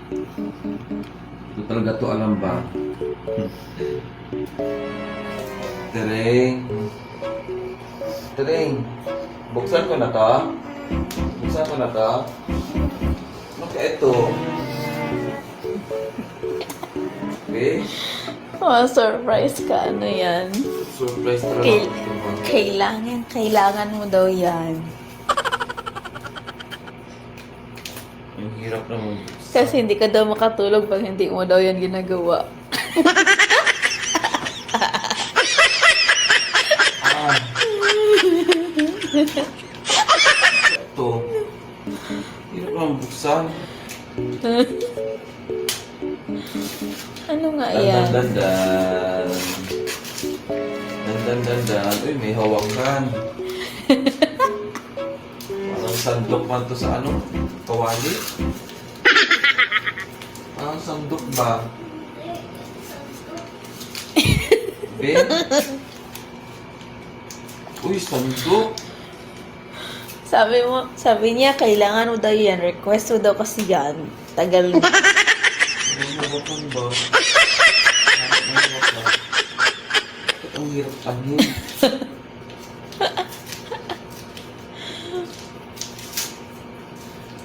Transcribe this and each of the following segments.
Ito talaga to, alam ba? Tereng. Tereng. Buksan ko na to. Buksan ko na to. Ano kaya ito? Okay. Oh, surprise ka. Ano yan? Surprise talaga. Kailangan mo daw yan. Ang hirap naman. Kasi hindi ka daw makatulog pag hindi mo daw yan ginagawa. Ito. Hirap naman buksan. Ano nga yan? Dandan. Dandan. Uy, may hawakan. Parang sandok man to sa ano? Kawali? Parang sandok ba? Ben? Uy, sandok. Sabi niya, kailangan mo daw yan. Request mo daw kasi yan. Tagal na. May hawakan ba? May hawakan. Bakit ang hirap angin?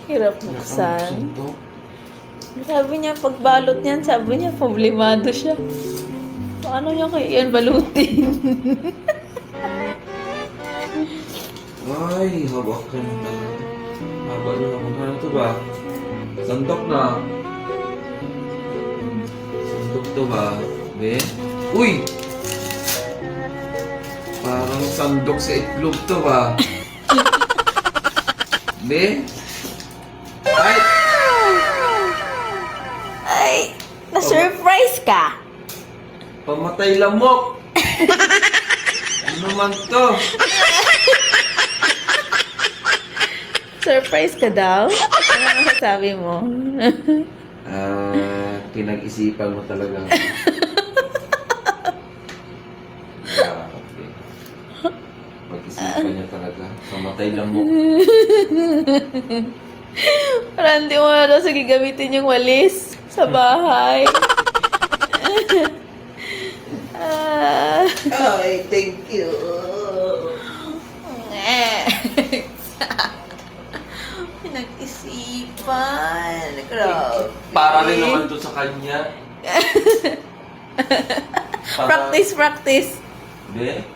Hirap buksan. Sabi niya, pagbalot niyan, sabi niya, problemado siya. Paano niya kaya yan balutin? Ay, hawakan na. Haba na hawakan na to ba? Sandok na. Sandok to ba? Be? Uy! Parang sandok sa itlog to ba? Be? Ay! Ay, na-surprise ka. Pamatay lamok! Ano man to? Surprise ka daw? Ano masasabi mo? Pinag-isipan mo talaga. Grabe. Pag-isipan niya talaga. Pamatay lamok. Parang hindi mo na daw sige gamitin yung walis sa bahay. Ay, thank you. Pinag-isipan. Grabe. Para rin naman to sa kanya. Practice. Be?